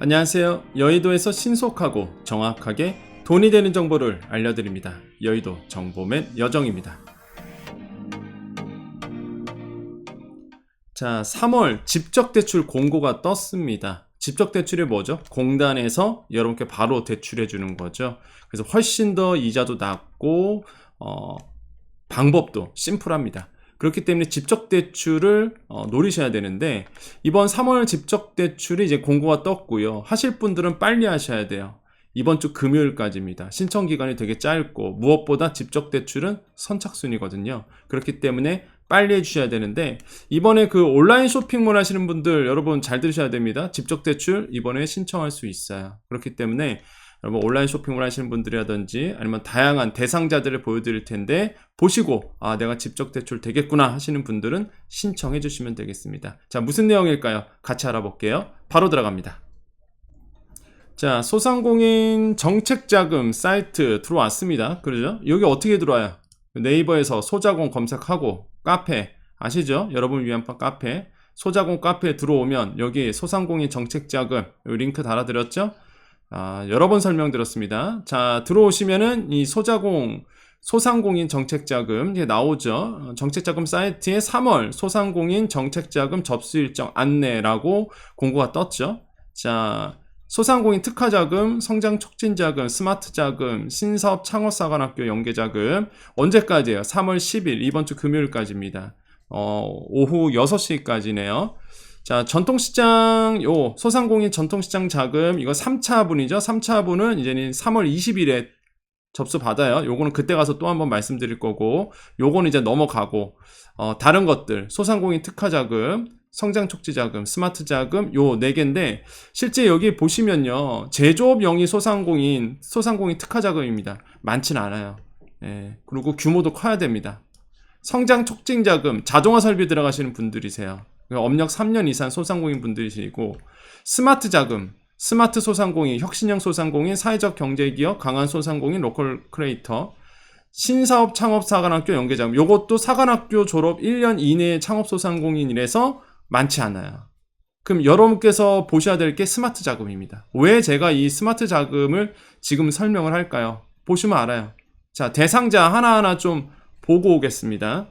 안녕하세요. 여의도에서 신속하고 정확하게 돈이 되는 정보를 알려드립니다. 여의도 정보맨 여정입니다. 자, 3월 집적대출 공고가 떴습니다. 집적대출이 뭐죠? 공단에서 여러분께 바로 대출해 주는 거죠. 그래서 훨씬 더 이자도 낮고 방법도 심플합니다. 그렇기 때문에 집적대출을 노리셔야 되는데, 이번 3월 집적대출이 이제 공고가 떴고요. 하실 분들은 빨리 하셔야 돼요. 이번 주 금요일까지입니다. 신청기간이 되게 짧고, 무엇보다 집적대출은 선착순이거든요. 그렇기 때문에 빨리 해주셔야 되는데, 이번에 그 온라인 쇼핑몰 하시는 분들 여러분 잘 들으셔야 됩니다. 집적대출 이번에 신청할 수 있어요. 그렇기 때문에 여러분 온라인 쇼핑을 하시는 분들이라든지 아니면 다양한 대상자들을 보여드릴 텐데, 보시고 내가 집적대출 되겠구나 하시는 분들은 신청해 주시면 되겠습니다. 자, 무슨 내용일까요? 같이 알아볼게요. 바로 들어갑니다. 자, 소상공인 정책자금 사이트 들어왔습니다. 그러죠? 여기 어떻게 들어와요? 네이버에서 소자공 검색하고 카페 아시죠? 여러분을 위한 카페 소자공 카페에 들어오면 여기 소상공인 정책자금 링크 달아드렸죠? 여러 번 설명드렸습니다. 자, 들어오시면은 이 소상공인 정책자금 이게 나오죠. 정책자금 사이트에 3월 소상공인 정책자금 접수 일정 안내라고 공고가 떴죠. 자, 소상공인 특화자금, 성장촉진자금, 스마트자금, 신사업 창업사관학교 연계자금 언제까지예요? 3월 10일 이번 주 금요일까지입니다. 오후 6시까지네요. 자, 전통시장, 소상공인 전통시장 자금, 이거 3차분이죠. 3차분은 이제는 3월 20일에 접수 받아요. 요거는 그때 가서 또 한번 말씀드릴 거고, 요거는 이제 넘어가고, 다른 것들, 소상공인 특화자금, 성장촉진자금, 스마트자금, 요 4개인데, 실제 여기 보시면요, 제조업 영위 소상공인 특화자금입니다. 많진 않아요. 예, 그리고 규모도 커야 됩니다. 성장촉진자금, 자동화 설비 들어가시는 분들이세요. 업력 3년 이상 소상공인 분들이시고, 스마트 자금, 스마트 소상공인, 혁신형 소상공인, 사회적 경제기업, 강한 소상공인, 로컬 크리에이터, 신사업 창업사관학교 연계자금, 요것도 사관학교 졸업 1년 이내의 창업소상공인이라서 많지 않아요. 그럼 여러분께서 보셔야 될 게 스마트 자금입니다. 왜 제가 이 스마트 자금을 지금 설명을 할까요? 보시면 알아요. 자, 대상자 하나하나 좀 보고 오겠습니다.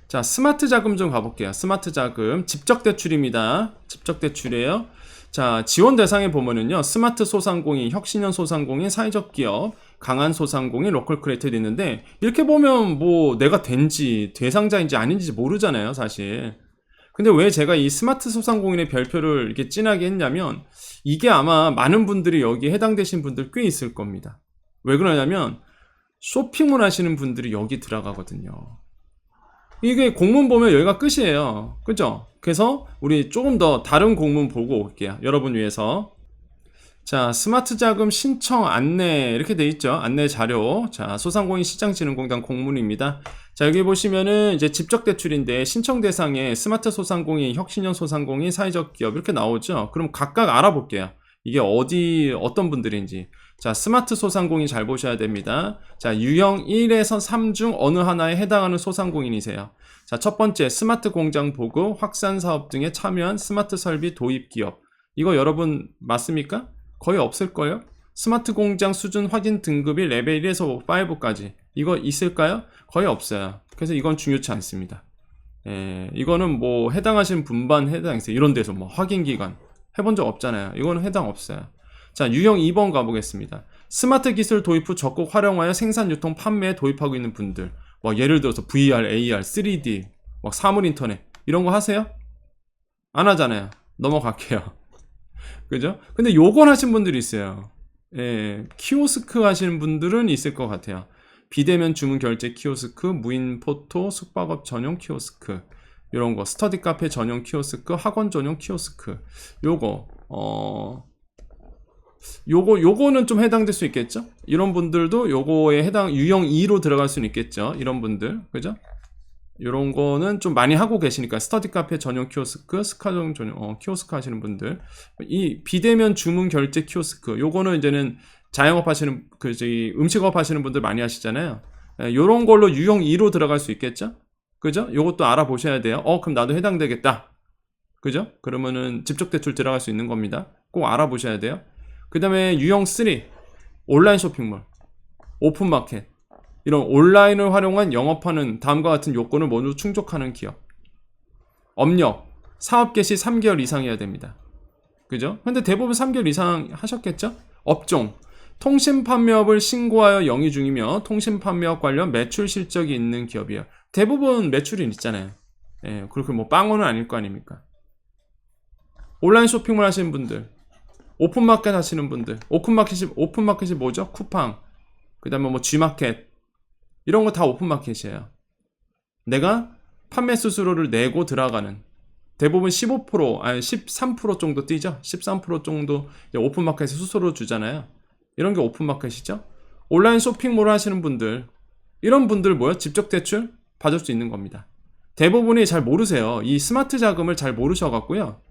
자, 스마트 자금 좀 가볼게요. 스마트 자금 집적대출입니다. 집적대출이에요. 자, 지원 대상에 보면은요, 스마트 소상공인, 혁신형 소상공인, 사회적 기업, 강한 소상공인, 로컬 크리에이터도 있는데, 이렇게 보면 뭐 내가 된지 대상자인지 아닌지 모르잖아요, 사실. 근데 왜 제가 이 스마트 소상공인의 별표를 이렇게 진하게 했냐면, 이게 아마 많은 분들이 여기에 해당되신 분들 꽤 있을 겁니다. 왜 그러냐면 쇼핑몰 하시는 분들이 여기 들어가거든요. 이게 공문 보면 여기가 끝이에요. 그죠? 그래서 우리 조금 더 다른 공문 보고 올게요. 여러분 위해서. 자, 스마트 자금 신청 안내 이렇게 돼 있죠. 안내 자료. 자, 소상공인 시장진흥공단 공문입니다. 자, 여기 보시면은 이제 집적대출인데 신청 대상에 스마트 소상공인, 혁신형 소상공인, 사회적 기업 이렇게 나오죠. 그럼 각각 알아볼게요. 이게 어떤 분들인지. 자, 스마트 소상공인 잘 보셔야 됩니다. 자, 유형 1에서 3 중 어느 하나에 해당하는 소상공인이세요. 자, 첫 번째, 스마트 공장 보급, 확산 사업 등에 참여한 스마트 설비 도입 기업. 이거 여러분 맞습니까? 거의 없을걸요? 스마트 공장 수준 확인 등급이 레벨 1에서 5까지. 이거 있을까요? 거의 없어요. 그래서 이건 중요치 않습니다. 이거는 뭐 해당하시는 분반 해당했어요. 이런 데서 뭐 확인 기간 해본 적 없잖아요. 이거는 해당 없어요. 자, 유형 2번 가보겠습니다. 스마트 기술 도입 후 적극 활용하여 생산, 유통, 판매에 도입하고 있는 분들. 뭐 예를 들어서 VR, AR, 3D, 막 사물 인터넷 이런 거 하세요? 안 하잖아요. 넘어갈게요. 그죠? 근데 요건 하신 분들이 있어요. 키오스크 하시는 분들은 있을 것 같아요. 비대면 주문 결제 키오스크, 무인 포토, 숙박업 전용 키오스크 이런 거, 스터디 카페 전용 키오스크, 학원 전용 키오스크. 요거는 좀 해당될 수 있겠죠? 이런 분들도 요거에 해당 유형 2로 들어갈 수는 있겠죠? 이런 분들. 그죠? 요런 거는 좀 많이 하고 계시니까 스터디 카페 전용 키오스크, 스카종 전용 키오스크 하시는 분들, 이 비대면 주문 결제 키오스크, 요거는 이제는 자영업 하시는 음식업 하시는 분들 많이 하시잖아요. 요런 걸로 유형 2로 들어갈 수 있겠죠? 그죠? 요것도 알아보셔야 돼요. 그럼 나도 해당되겠다. 그죠? 그러면은 집적대출 들어갈 수 있는 겁니다. 꼭 알아보셔야 돼요. 그 다음에 유형 3, 온라인 쇼핑몰, 오픈마켓, 이런 온라인을 활용한 영업하는 다음과 같은 요건을 모두 충족하는 기업. 업력, 사업 개시 3개월 이상이어야 됩니다. 그죠? 근데 대부분 3개월 이상 하셨겠죠? 업종, 통신 판매업을 신고하여 영위 중이며 통신 판매업 관련 매출 실적이 있는 기업이에요. 대부분 매출이 있잖아요. 예, 그렇게 뭐 빵원은 아닐 거 아닙니까? 온라인 쇼핑몰 하시는 분들, 오픈마켓 하시는 분들, 오픈마켓이 뭐죠? 쿠팡, 그 다음에 뭐 G마켓, 이런 거 다 오픈마켓이에요. 내가 판매 수수료를 내고 들어가는, 대부분 15%, 아니 13% 정도 뛰죠? 13% 정도 오픈마켓에 수수료 주잖아요. 이런 게 오픈마켓이죠? 온라인 쇼핑몰 하시는 분들, 이런 분들 뭐요? 직접 대출 받을 수 있는 겁니다. 대부분이 잘 모르세요. 이 스마트 자금을 잘 모르셔갖고요.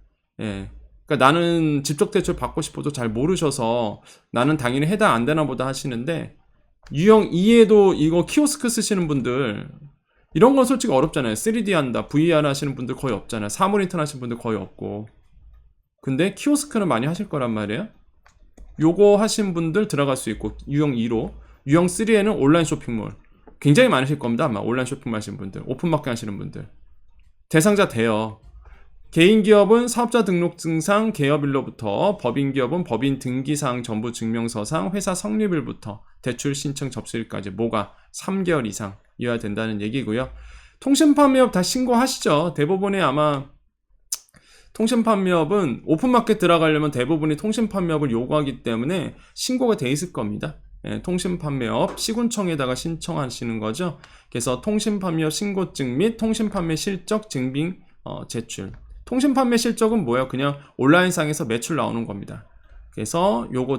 예. 그러니까 나는 직접 대출 받고 싶어도 잘 모르셔서 나는 당연히 해당 안 되나 보다 하시는데, 유형 2에도 이거 키오스크 쓰시는 분들, 이런 건 솔직히 어렵잖아요. 3D 한다, VR 하시는 분들 거의 없잖아요. 사무인턴 하시는 분들 거의 없고. 근데 키오스크는 많이 하실 거란 말이에요. 요거 하신 분들 들어갈 수 있고, 유형 2로. 유형 3에는 온라인 쇼핑몰. 굉장히 많으실 겁니다. 아마 온라인 쇼핑몰 하시는 분들, 오픈마켓 하시는 분들. 대상자 돼요. 개인기업은 사업자 등록증상 개업일로부터, 법인기업은 법인 등기사항 전부 증명서상 회사 성립일부터 대출 신청 접수일까지 뭐가 3개월 이상이어야 된다는 얘기고요. 통신판매업 다 신고하시죠. 대부분의 아마 통신판매업은 오픈마켓 들어가려면 대부분이 통신판매업을 요구하기 때문에 신고가 돼 있을 겁니다. 예, 통신판매업 시군청에다가 신청하시는 거죠. 그래서 통신판매업 신고증 및 통신판매 실적 증빙 제출. 통신판매 실적은 뭐예요? 그냥 온라인상에서 매출 나오는 겁니다. 그래서 요거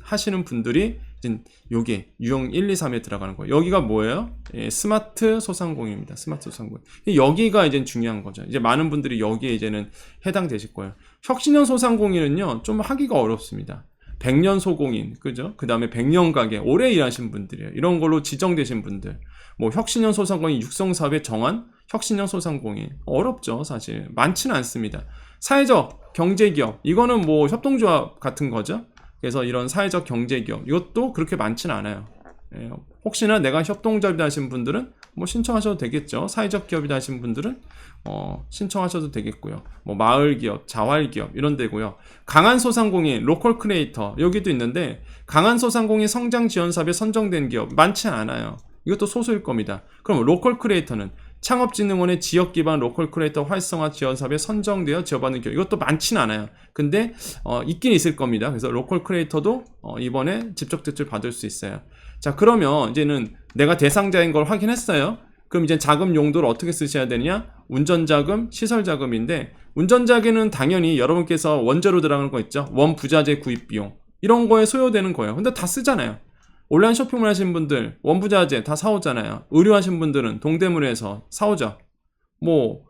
하시는 분들이 이제 요게 유형 1, 2, 3에 들어가는 거예요. 여기가 뭐예요? 예, 스마트 소상공인입니다. 스마트 소상공인. 여기가 이제 중요한 거죠. 이제 많은 분들이 여기에 이제는 해당되실 거예요. 혁신형 소상공인은요, 좀 하기가 어렵습니다. 100년 소공인, 그죠? 그 다음에 100년 가게, 오래 일하신 분들이에요. 이런 걸로 지정되신 분들. 뭐 혁신형 소상공인 육성사업에 정한 혁신형 소상공인. 어렵죠, 사실. 많지는 않습니다. 사회적 경제기업, 이거는 뭐 협동조합 같은 거죠. 그래서 이런 사회적 경제기업, 이것도 그렇게 많지는 않아요. 예, 혹시나 내가 협동조합이다 하신 분들은 뭐 신청하셔도 되겠죠. 사회적 기업이다 하신 분들은 신청하셔도 되겠고요. 뭐 마을기업, 자활기업 이런 데고요. 강한 소상공인, 로컬 크리에이터 여기도 있는데, 강한 소상공인 성장지원사업에 선정된 기업 많지 않아요. 이것도 소수일 겁니다. 그럼 로컬 크리에이터는 창업진흥원의 지역기반 로컬 크리에이터 활성화 지원사업에 선정되어 지원받는 기업, 이것도 많지는 않아요. 근데 있긴 있을 겁니다. 그래서 로컬 크리에이터도 이번에 직접 대출 받을 수 있어요. 자, 그러면 이제는 내가 대상자인 걸 확인했어요. 그럼 이제 자금 용도를 어떻게 쓰셔야 되느냐? 운전자금, 시설자금인데, 운전자금은 당연히 여러분께서 원재료 들어가는 거 있죠? 원부자재 구입비용, 이런 거에 소요되는 거예요. 근데 다 쓰잖아요. 온라인 쇼핑몰 하시는 분들 원부자재 다 사오잖아요. 의류하시는 분들은 동대문에서 사오죠. 뭐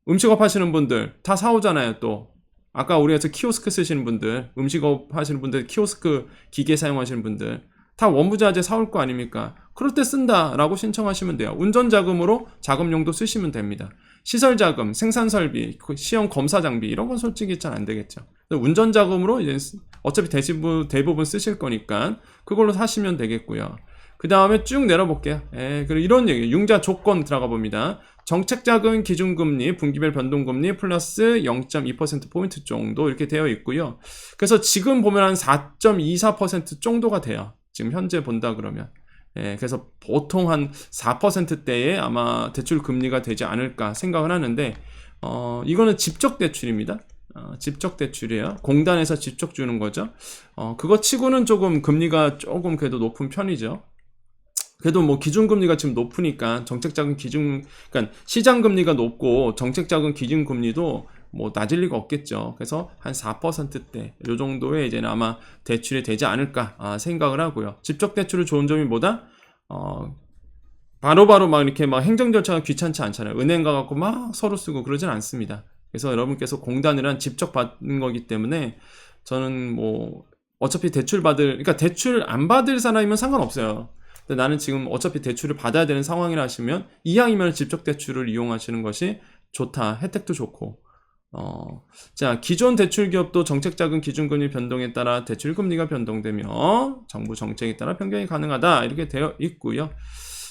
음식업 하시는 분들 다 사오잖아요. 또 아까 우리가 키오스크 쓰시는 분들, 음식업 하시는 분들, 키오스크 기계 사용하시는 분들 다 원부자재 사올 거 아닙니까? 그럴 때 쓴다라고 신청하시면 돼요. 운전자금으로 자금용도 쓰시면 됩니다. 시설자금, 생산설비, 시험 검사 장비 이런 건 솔직히 잘 안 되겠죠. 운전자금으로 이제 어차피 대부분 쓰실 거니까 그걸로 사시면 되겠고요. 그 다음에 쭉 내려볼게요. 그리고 이런 얘기, 융자 조건 들어가 봅니다. 정책자금 기준금리, 분기별 변동금리 플러스 0.2%포인트 정도 이렇게 되어 있고요. 그래서 지금 보면 한 4.24% 정도가 돼요. 지금 현재 본다 그러면. 그래서 보통 한 4%대에 아마 대출 금리가 되지 않을까 생각을 하는데, 이거는 직접 대출입니다. 직접 대출이에요. 공단에서 직접 주는 거죠. 그거 치고는 조금 금리가 조금 그래도 높은 편이죠. 그래도 뭐 기준금리가 지금 높으니까 정책자금 그러니까 시장금리가 높고 정책자금 기준금리도 뭐 낮을 리가 없겠죠. 그래서 한 4%대 요 정도에 이제는 아마 대출이 되지 않을까 생각을 하고요. 직접 대출을 좋은 점이 뭐다? 바로바로 막 이렇게 막 행정 절차가 귀찮지 않잖아요. 은행 가갖고 막 서로 쓰고 그러진 않습니다. 그래서 여러분께서 공단이란 직접 받는 거기 때문에 저는 뭐 어차피 그러니까 대출 안 받을 사람이면 상관없어요. 근데 나는 지금 어차피 대출을 받아야 되는 상황이라 하시면 이왕이면 직접 대출을 이용하시는 것이 좋다. 혜택도 좋고 자, 기존 대출기업도 정책자금 기준금리 변동에 따라 대출금리가 변동되며 정부 정책에 따라 변경이 가능하다 이렇게 되어 있고요.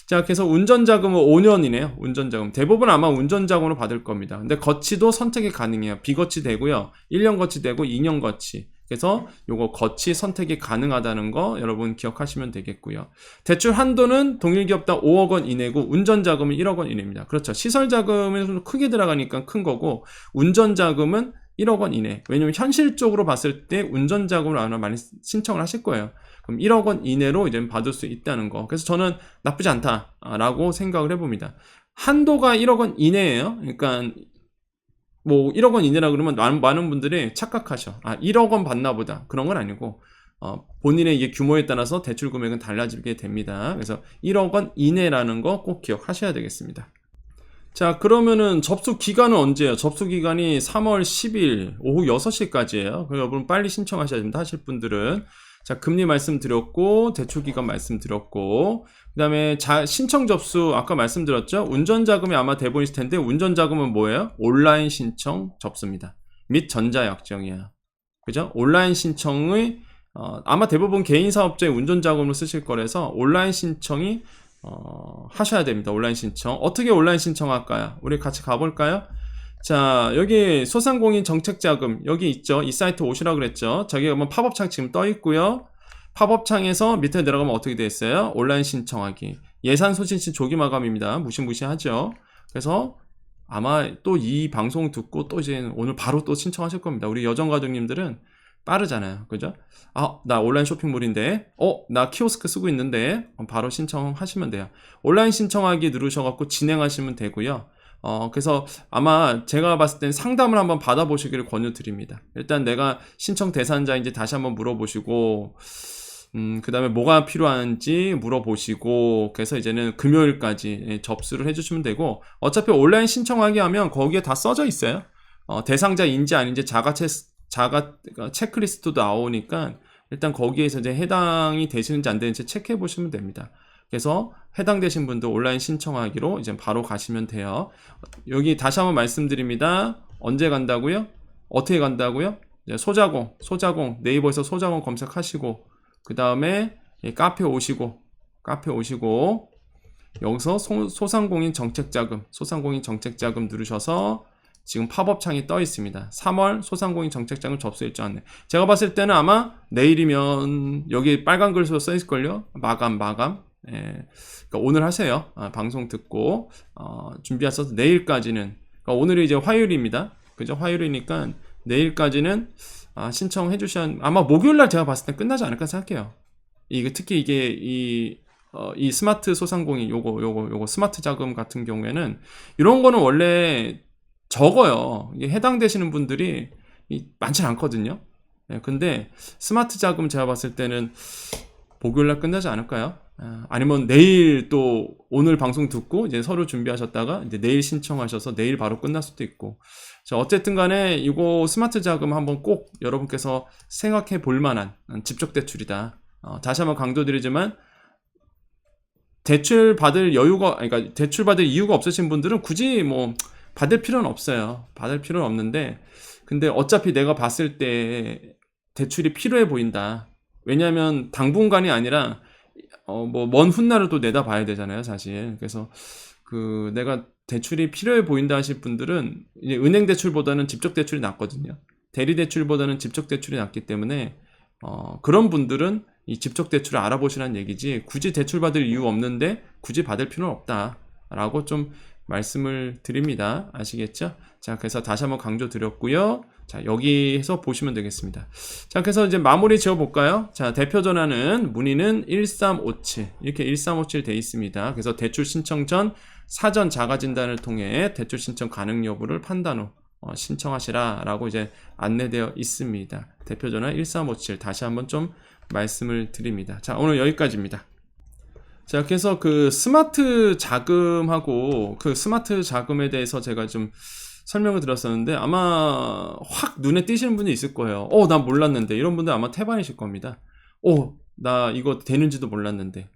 자, 그래서 운전자금은 5년이네요. 운전자금 대부분 아마 운전자금으로 받을 겁니다. 근데 거치도 선택이 가능해요. 비거치 되고요, 1년 거치 되고 2년 거치. 그래서 요거 거치 선택이 가능하다는 거 여러분 기억하시면 되겠고요. 대출 한도는 동일 기업당 5억 원 이내고 운전자금은 1억 원 이내입니다. 그렇죠. 시설자금은 좀 크게 들어가니까 큰 거고 운전자금은 1억 원 이내. 왜냐면 현실적으로 봤을 때 운전자금을 아마 많이 신청을 하실 거예요. 그럼 1억 원 이내로 이제 받을 수 있다는 거. 그래서 저는 나쁘지 않다라고 생각을 해봅니다. 한도가 1억 원 이내예요. 그러니까 뭐 1억 원 이내라 그러면 많은 분들이 착각하셔. 1억 원 받나 보다. 그런 건 아니고 본인의 이게 규모에 따라서 대출 금액은 달라지게 됩니다. 그래서 1억 원 이내라는 거 꼭 기억하셔야 되겠습니다. 자, 그러면은 접수 기간은 언제예요? 접수 기간이 3월 10일 오후 6시까지예요. 여러분 빨리 신청하셔야 됩니다. 하실 분들은. 자, 금리 말씀드렸고 대출 기간 말씀드렸고 그 다음에 신청 접수 아까 말씀드렸죠. 운전자금이 아마 대본이 있을 텐데 운전자금은 뭐예요? 온라인 신청 접수입니다. 및 전자약정이에요. 그죠? 온라인 신청의 아마 대부분 개인사업자의 운전자금으로 쓰실 거라서 온라인 신청이 하셔야 됩니다. 온라인 신청. 어떻게 온라인 신청할까요? 우리 같이 가볼까요? 자, 여기 소상공인 정책자금 여기 있죠. 이 사이트 오시라고 그랬죠. 저기 가면 팝업창 지금 떠 있고요. 팝업창에서 밑에 내려가면 어떻게 되어 있어요? 온라인 신청하기. 예산 소진시 조기 마감입니다. 무시무시하죠. 그래서 아마 또 이 방송 듣고 또 이제 오늘 바로 또 신청하실 겁니다. 우리 여정가족님들은 빠르잖아요. 그죠? 나 온라인 쇼핑몰인데, 나 키오스크 쓰고 있는데, 바로 신청하시면 돼요. 온라인 신청하기 누르셔갖고 진행하시면 되고요. 그래서 아마 제가 봤을 땐 상담을 한번 받아보시기를 권유드립니다. 일단 내가 신청 대상자인지 다시 한번 물어보시고, 그 다음에 뭐가 필요한지 물어보시고, 그래서 이제는 금요일까지 접수를 해주시면 되고, 어차피 온라인 신청하기 하면 거기에 다 써져 있어요. 대상자인지 아닌지 체크리스트도 나오니까, 일단 거기에서 이제 해당이 되시는지 안 되는지 체크해 보시면 됩니다. 그래서 해당되신 분들 온라인 신청하기로 이제 바로 가시면 돼요. 여기 다시 한번 말씀드립니다. 언제 간다고요? 어떻게 간다고요? 소자공 네이버에서 소자공 검색하시고 그 다음에 카페 오시고 여기서 소상공인 정책자금 누르셔서 지금 팝업 창이 떠 있습니다. 3월 소상공인 정책자금 접수 일정 안내. 제가 봤을 때는 아마 내일이면 여기 빨간 글씨로 써 있을걸요. 마감. 그러니까 오늘 하세요. 방송 듣고 준비하셔서 내일까지는. 그러니까 오늘이 이제 화요일입니다. 그죠? 화요일이니까 내일까지는 신청해 주셔야 아마 목요일날 제가 봤을 때 끝나지 않을까 생각해요. 특히 이게 이 스마트 소상공인 요거 스마트 자금 같은 경우에는 이런 거는 원래 적어요. 이게 해당되시는 분들이 많지 않거든요. 근데 스마트 자금 제가 봤을 때는 목요일날 끝나지 않을까요? 아니면 내일 또 오늘 방송 듣고 이제 서류 준비하셨다가 이제 내일 신청하셔서 내일 바로 끝날 수도 있고. 자, 어쨌든 간에 이거 스마트 자금 한번 꼭 여러분께서 생각해 볼 만한 직접 대출이다. 다시 한번 강조드리지만 대출 받을 이유가 없으신 분들은 굳이 뭐 받을 필요는 없어요. 받을 필요는 없는데 근데 어차피 내가 봤을 때 대출이 필요해 보인다. 왜냐하면 당분간이 아니라 먼 훗날을 또 내다봐야 되잖아요, 사실. 그래서 내가 대출이 필요해 보인다 하실 분들은 이제 은행 대출보다는 직접 대출이 낫거든요. 대리 대출보다는 직접 대출이 낫기 때문에 그런 분들은 이 직접 대출을 알아보시라는 얘기지 굳이 대출 받을 이유 없는데 굳이 받을 필요는 없다라고 좀 말씀을 드립니다. 아시겠죠? 자, 그래서 다시 한번 강조드렸고요. 자, 여기에서 보시면 되겠습니다. 자, 그래서 이제 마무리 지어볼까요? 자, 대표 전화는 문의는 1357 이렇게 1357 돼 있습니다. 그래서 대출 신청 전 사전 자가 진단을 통해 대출 신청 가능 여부를 판단 후 신청하시라 라고 이제 안내되어 있습니다. 대표 전화 1357 다시 한번 좀 말씀을 드립니다. 자, 오늘 여기까지입니다. 자, 그래서 스마트 자금하고 스마트 자금에 대해서 제가 좀 설명을 드렸었는데 아마 확 눈에 띄시는 분이 있을 거예요. 난 몰랐는데. 이런 분들 아마 태반이실 겁니다. 나 이거 되는지도 몰랐는데.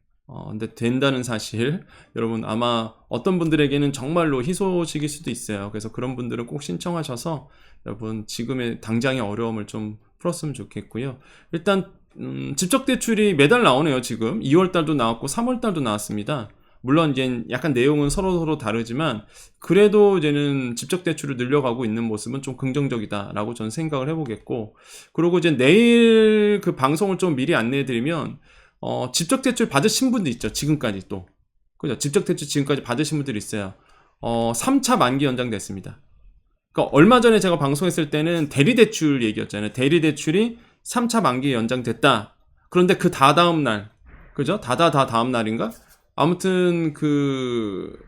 근데 된다는 사실 여러분 아마 어떤 분들에게는 정말로 희소식일 수도 있어요. 그래서 그런 분들은 꼭 신청하셔서 여러분 지금의 당장의 어려움을 좀 풀었으면 좋겠고요. 일단 직접 대출이 매달 나오네요. 지금 2월 달도 나왔고 3월 달도 나왔습니다. 물론 이제 약간 내용은 서로 다르지만 그래도 이제는 직접 대출을 늘려가고 있는 모습은 좀 긍정적이다라고 저는 생각을 해보겠고, 그리고 이제 내일 그 방송을 좀 미리 안내해드리면 직접 대출 받으신 분도 있죠. 지금까지 또. 그죠? 직접 대출 지금까지 받으신 분들이 있어요. 3차 만기 연장됐습니다. 그러니까 얼마 전에 제가 방송했을 때는 대리 대출 얘기였잖아요. 대리 대출이 3차 만기 연장됐다. 그런데 그 다다음 날, 그죠? 다음 날인가? 아무튼 그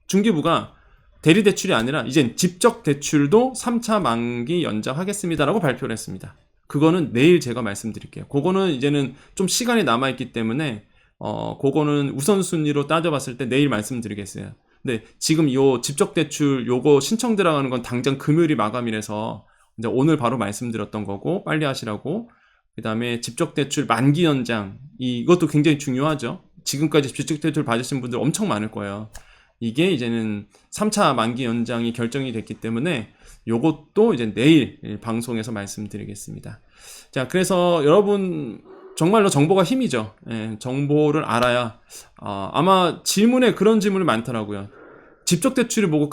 중기부가 대리 대출이 아니라 이젠 직접 대출도 3차 만기 연장하겠습니다라고 발표를 했습니다. 그거는 내일 제가 말씀드릴게요. 그거는 이제는 좀 시간이 남아있기 때문에 그거는 우선순위로 따져봤을 때 내일 말씀드리겠어요. 근데 지금 요 직접 대출 요거 신청 들어가는 건 당장 금요일이 마감이라서 이제 오늘 바로 말씀드렸던 거고 빨리 하시라고. 그 다음에 직접 대출 만기 연장 이것도 굉장히 중요하죠. 지금까지 직접 대출 받으신 분들 엄청 많을 거예요. 이게 이제는 3차 만기 연장이 결정이 됐기 때문에 요것도 이제 내일 방송에서 말씀드리겠습니다. 자, 그래서 여러분 정말로 정보가 힘이죠. 예, 정보를 알아야 아마 질문에 그런 질문이 많더라고요. 직접 대출이 뭐고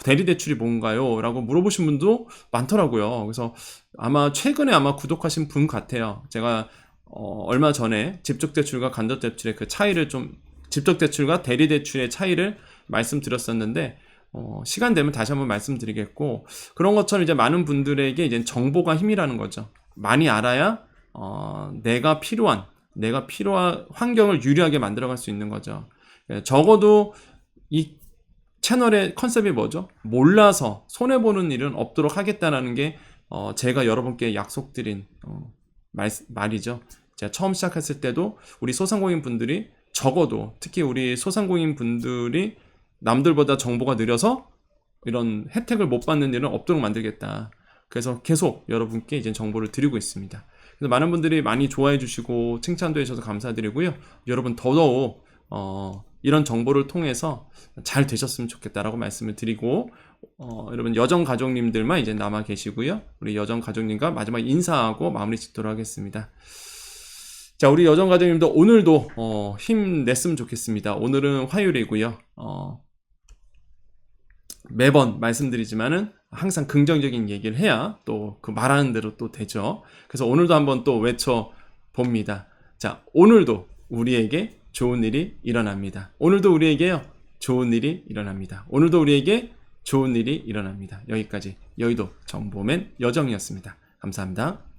대리 대출이 뭔가요? 라고 물어보신 분도 많더라고요. 그래서 아마 최근에 아마 구독하신 분 같아요. 제가 얼마 전에 직접 대출과 간접 대출의 그 차이를 좀, 직접 대출과 대리 대출의 차이를 말씀드렸었는데 시간 되면 다시 한번 말씀드리겠고, 그런 것처럼 이제 많은 분들에게 이제 정보가 힘이라는 거죠. 많이 알아야 내가 필요한 환경을 유리하게 만들어갈 수 있는 거죠. 적어도 이 채널의 컨셉이 뭐죠? 몰라서 손해보는 일은 없도록 하겠다라는 게 제가 여러분께 약속드린 말이죠. 제가 처음 시작했을 때도 우리 소상공인 분들이, 적어도 특히 우리 소상공인 분들이 남들보다 정보가 느려서 이런 혜택을 못 받는 일은 없도록 만들겠다. 그래서 계속 여러분께 이제 정보를 드리고 있습니다. 그래서 많은 분들이 많이 좋아해 주시고 칭찬도 해주셔서 감사드리고요. 여러분 더더욱 이런 정보를 통해서 잘 되셨으면 좋겠다라고 말씀을 드리고, 여러분 여정 가족님들만 이제 남아 계시고요. 우리 여정 가족님과 마지막 인사하고 마무리 짓도록 하겠습니다. 자, 우리 여정 가족님도 오늘도 힘냈으면 좋겠습니다. 오늘은 화요일이고요. 매번 말씀드리지만은 항상 긍정적인 얘기를 해야 또 그 말하는 대로 또 되죠. 그래서 오늘도 한번 또 외쳐 봅니다. 자, 오늘도 우리에게 좋은 일이 일어납니다. 오늘도 우리에게요, 좋은 일이 일어납니다. 오늘도 우리에게 좋은 일이 일어납니다. 여기까지 여의도 정보맨 여정이었습니다. 감사합니다.